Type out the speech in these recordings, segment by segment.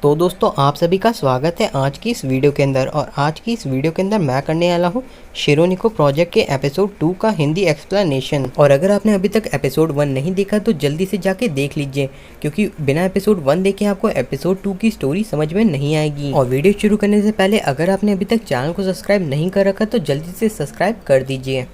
तो दोस्तों आप सभी का स्वागत है आज की इस वीडियो के अंदर। और आज की इस वीडियो के अंदर मैं करने वाला हूँ शिरोनिको प्रोजेक्ट के एपिसोड 2 का हिंदी एक्सप्लेनेशन। और अगर आपने अभी तक एपिसोड 1 नहीं देखा तो जल्दी से जाके देख लीजिए, क्योंकि बिना एपिसोड 1 देखे आपको एपिसोड 2 की स्टोरी समझ में नहीं आएगी। और वीडियो शुरू करने से पहले अगर आपने अभी तक चैनल को सब्सक्राइब नहीं कर रखा तो जल्दी से सब्सक्राइब कर दीजिए।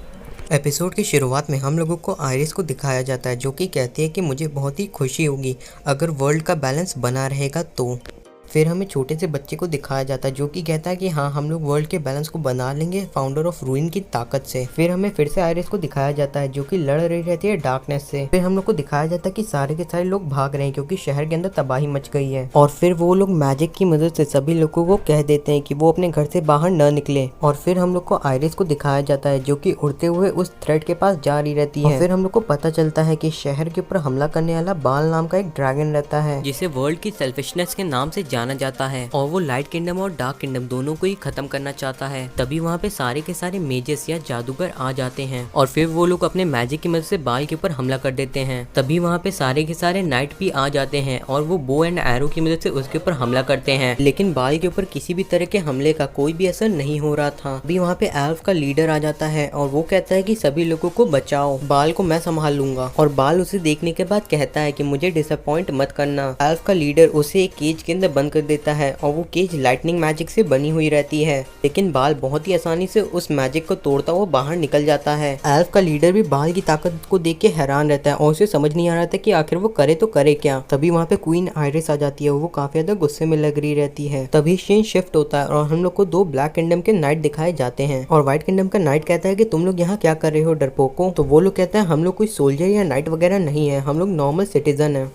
एपिसोड की शुरुआत में हम लोगों को आयरिस को दिखाया जाता है, जो कि कहती है कि मुझे बहुत ही खुशी होगी अगर वर्ल्ड का बैलेंस बना रहेगा तो। फिर हमें छोटे से बच्चे को दिखाया जाता है जो कि कहता है कि हाँ हम लोग वर्ल्ड के बैलेंस को बना लेंगे फाउंडर ऑफ रूइन की ताकत से। फिर हमें फिर से आयरिस को दिखाया जाता है जो कि लड़ रही रहती है डार्कनेस से। फिर हम लोग को दिखाया जाता है कि सारे के सारे लोग भाग रहे हैं क्योंकि शहर के अंदर तबाही मच गई है। और फिर वो लोग मैजिक की मदद से सभी लोगों को कह देते हैं कि वो अपने घर से बाहर न निकले। और फिर हम लोग को आयरिस को दिखाया जाता है जो कि उड़ते हुए उस थ्रेड के पास जा रही रहती है। फिर हम लोग को पता चलता है कि शहर के ऊपर हमला करने वाला बाल नाम का एक ड्रैगन रहता है, जिसे वर्ल्ड की सेल्फिशनेस के नाम से जाना जाता है। और वो लाइट किंगडम और डार्क किंगडम दोनों को ही खत्म करना चाहता है। तभी वहाँ पे सारे के सारे मेजेस या जादूगर आ जाते हैं और फिर वो लोग अपने मैजिक की मदद से बाल के ऊपर हमला कर देते हैं। तभी वहाँ पे सारे के सारे नाइट भी आ जाते हैं और वो बो एंड एरो की मदद से उसके ऊपर हमला करते हैं, लेकिन बाल के ऊपर किसी भी तरह के हमले का कोई भी असर नहीं हो रहा था। अभी वहाँ पे एल्फ का लीडर आ जाता है और वो कहता है कि सभी लोगों को बचाओ, बाल को मैं संभाल लूंगा। और बाल उसे देखने के बाद कहता है कि मुझे डिसअपॉइंट मत करना। एल्फ का लीडर उसे एक केज के अंदर बंद कर देता है और वो केज लाइटनिंग मैजिक से बनी हुई रहती है, लेकिन बाल बहुत ही आसानी से उस मैजिक को तोड़ता हुआ बाहर निकल जाता है। एल्फ का लीडर भी बाल की ताकत को देख के हैरान रहता है और उसे समझ नहीं आ रहा था कि आखिर वो करे तो करे क्या। तभी वहाँ पे क्वीन आयरिस आ जाती है, वो काफी ज्यादा गुस्से में लग रही रहती है। तभी सीन शिफ्ट होता है और हम लोग को दो ब्लैक किंगडम के नाइट दिखाए जाते हैं। और व्हाइट किंगडम का नाइट कहता है कि तुम लोग यहाँ क्या कर रहे हो डरपोकों। तो वो लोग कहते हैं हम लोग कोई सोल्जर या नाइट वगैरह नहीं है, हम लोग नॉर्मल सिटीजन है।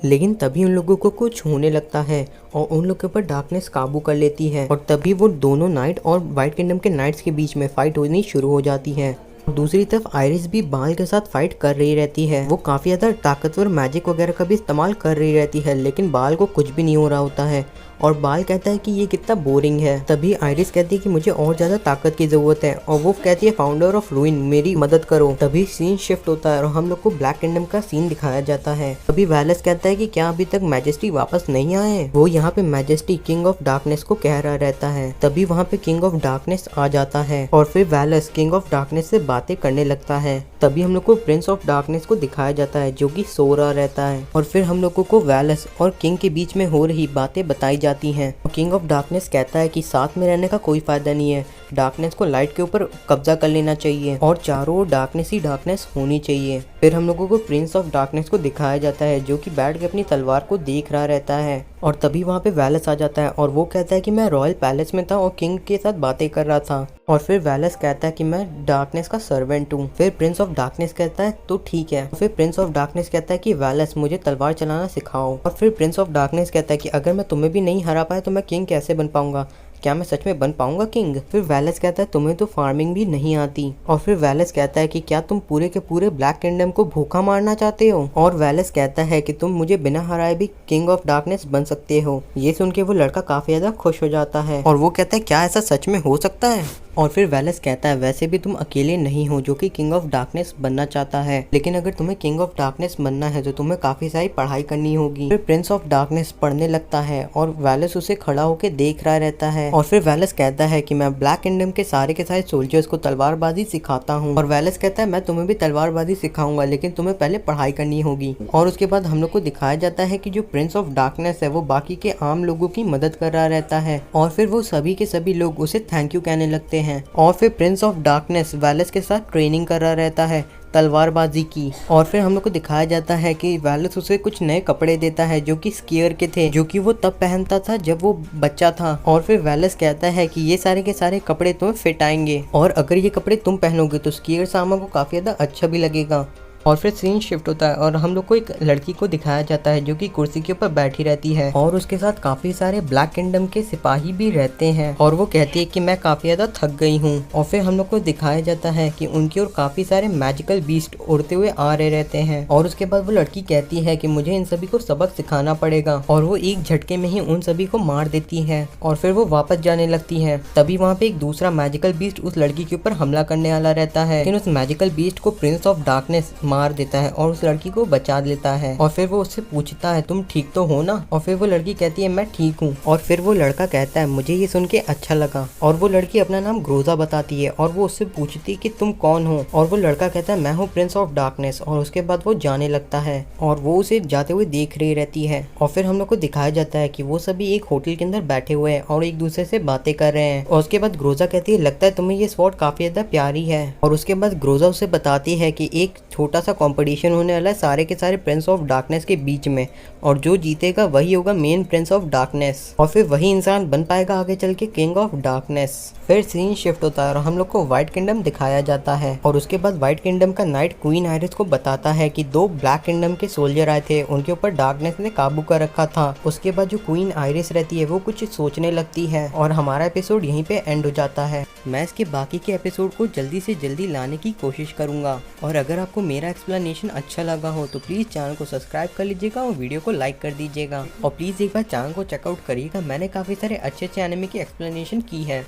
लेकिन तभी उन लोगों को कुछ होने लगता है और उन लोगों के ऊपर डार्कनेस काबू कर लेती है। और तभी वो दोनों नाइट और व्हाइट किंगडम के नाइट्स के बीच में फाइट होनी शुरू हो जाती है। दूसरी तरफ आयरिस भी बाल के साथ फाइट कर रही रहती है। वो काफी ज्यादा ताकतवर मैजिक वगैरह का भी इस्तेमाल कर रही रहती है, लेकिन बाल को कुछ भी नहीं हो रहा होता है। और बाल कहता है कि ये कितना बोरिंग है। तभी आयरिस कहती है कि मुझे और ज्यादा ताकत की जरूरत है और वो कहती है फाउंडर ऑफ रूइन मेरी मदद करो। तभी सीन शिफ्ट होता है और हम लोग को ब्लैक किंगडम का सीन दिखाया जाता है। तभी वैलेस कहता है कि क्या अभी तक मैजेस्टी वापस नहीं आए। वो यहाँ पे मैजेस्टी किंग ऑफ डार्कनेस को कह रहा रहता है। तभी वहाँ पे किंग ऑफ डार्कनेस आ जाता है और फिर वैलेस किंग ऑफ डार्कनेस से बातें करने लगता है। तभी हम लोग को प्रिंस ऑफ डार्कनेस को दिखाया जाता है जो कि सो रहा रहता है। और फिर हम लोगों को वैलेस और किंग के बीच में हो रही बातें बताई जाती हैं। किंग ऑफ डार्कनेस कहता है कि साथ में रहने का कोई फायदा नहीं है, डार्कनेस को लाइट के ऊपर कब्जा कर लेना चाहिए और चारों ओर डार्कनेस ही डार्कनेस होनी चाहिए। फिर हम लोगों को प्रिंस ऑफ डार्कनेस को दिखाया जाता है जो कि बैठ के अपनी तलवार को देख रहा रहता है। और तभी वहाँ पे वैलेस आ जाता है और वो कहता है कि मैं रॉयल पैलेस में था और किंग के साथ बातें कर रहा था। और फिर वैलेस कहता है कि मैं डार्कनेस का सर्वेंट हूँ। फिर प्रिंस ऑफ डार्कनेस कहता है तो ठीक है। फिर प्रिंस ऑफ डार्कनेस कहता है कि वैलेस मुझे तलवार चलाना सिखाओ। और फिर प्रिंस ऑफ डार्कनेस कहता है कि अगर मैं तुम्हें भी नहीं हरा पाया तो मैं किंग कैसे बन पाऊंगा, क्या मैं सच में बन पाऊंगा किंग। फिर वैलेस कहता है तुम्हें तो फार्मिंग भी नहीं आती। और फिर वैलेस कहता है कि क्या तुम पूरे के पूरे ब्लैक किंगडम को भूखा मारना चाहते हो। और वैलेस कहता है कि तुम मुझे बिना हराए भी किंग ऑफ डार्कनेस बन सकते हो। ये सुन के वो लड़का काफी ज्यादा खुश हो जाता है और वो कहता है क्या ऐसा सच में हो सकता है। और फिर वैलेस कहता है वैसे भी तुम अकेले नहीं हो जो कि किंग ऑफ डार्कनेस बनना चाहता है, लेकिन अगर तुम्हें किंग ऑफ डार्कनेस बनना है तो तुम्हें काफी सारी पढ़ाई करनी होगी। फिर प्रिंस ऑफ डार्कनेस पढ़ने लगता है और वैलेस उसे खड़ा होकर देख रहा रहता है। और फिर वैलेस कहता है कि मैं ब्लैक किंगडम के सारे सोल्जर्स को तलवारबाजी सिखाता हूँ। और वैलेस कहता है मैं तुम्हें भी तलवारबाजी सिखाऊंगा, लेकिन तुम्हें पहले पढ़ाई करनी होगी। और उसके बाद हम लोग को दिखाया जाता है कि जो प्रिंस ऑफ डार्कनेस है वो बाकी के आम लोगों की मदद कर रहा रहता है और फिर वो सभी के सभी लोग उसे थैंक यू कहने लगते हैं। और फिर प्रिंस ऑफ डार्कनेस वैलेस के साथ ट्रेनिंग कर रहा रहता है तलवारबाजी की। और फिर हम लोग को दिखाया जाता है कि वैलेस उसे कुछ नए कपड़े देता है जो कि स्केयर के थे, जो कि वो तब पहनता था जब वो बच्चा था। और फिर वैलेस कहता है कि ये सारे के सारे कपड़े तुम्हें फिट आएंगे और अगर ये कपड़े तुम पहनोगे तो स्केयर सामा को काफी ज्यादा अच्छा भी लगेगा। और फिर सीन शिफ्ट होता है और हम लोग को एक लड़की को दिखाया जाता है जो कि कुर्सी के ऊपर बैठी रहती है और उसके साथ काफी सारे ब्लैक किंगडम के सिपाही भी रहते हैं। और वो कहती है कि मैं काफी ज्यादा थक गई हूँ। और फिर हम लोग को दिखाया जाता है कि उनकी ओर काफी सारे मैजिकल बीस्ट उड़ते हुए आ रहे रहते हैं। और उसके बाद वो लड़की कहती है कि मुझे इन सभी को सबक सिखाना पड़ेगा और वो एक झटके में ही उन सभी को मार देती है और फिर वो वापस जाने लगती है। तभी वहाँ पे एक दूसरा मैजिकल बीस्ट उस लड़की के ऊपर हमला करने वाला रहता है, लेकिन उस मैजिकल बीस्ट को प्रिंस ऑफ डार्कनेस मार देता है और उस लड़की को बचा लेता है। और फिर वो उससे पूछता है तुम ठीक तो हो ना? और फिर वो लड़की कहती है मैं ठीक हूँ। और फिर वो लड़का कहता है मुझे ये सुन के अच्छा लगा। और वो लड़की अपना नाम ग्रोजा बताती है और वो उससे पूछती है कि तुम कौन हो? और वो लड़का कहता है मैं हूँ प्रिंस ऑफ डार्कनेस। और उसके बाद वो जाने लगता है और वो उसे जाते हुए देख रही रहती है। और फिर हम लोग को दिखाया जाता है कि वो सभी एक होटल के अंदर बैठे हुए हैं और एक दूसरे से बातें कर रहे हैं। और उसके बाद ग्रोजा कहती है लगता है तुम्हें ये स्वॉर्ड काफी ज्यादा प्यारी है। और उसके बाद ग्रोजा उसे बताती है कि एक छोटा सा कंपटीशन होने वाला है सारे के सारे प्रिंस ऑफ डार्कनेस के बीच में, और जो जीतेगा वही होगा मेन प्रिंस ऑफ डार्कनेस, और फिर वही इंसान बन पाएगा आगे चल के किंग ऑफ डार्कनेस। फिर सीन शिफ्ट होता है और हम लोग को व्हाइट किंगडम दिखाया जाता है। और उसके बाद व्हाइट किंगडम का नाइट क्वीन आयरिस को बताता है कि 2 ब्लैक किंगडम के सोल्जर आए थे, उनके ऊपर डार्कनेस ने काबू कर रखा था। उसके बाद जो क्वीन आयरिस रहती है वो कुछ सोचने लगती है और हमारा एपिसोड यहीं पे एंड हो जाता है। मैं इसके बाकी के एपिसोड को जल्दी से जल्दी लाने की कोशिश करूंगा। और अगर आपको मेरा एक्सप्लेनेशन अच्छा लगा हो तो प्लीज़ चैनल को सब्सक्राइब कर लीजिएगा और वीडियो को लाइक कर दीजिएगा। और प्लीज़ एक बार चैनल को चेकआउट करिएगा, मैंने काफ़ी सारे अच्छे अच्छे एनिमे की एक्सप्लेनेशन की है।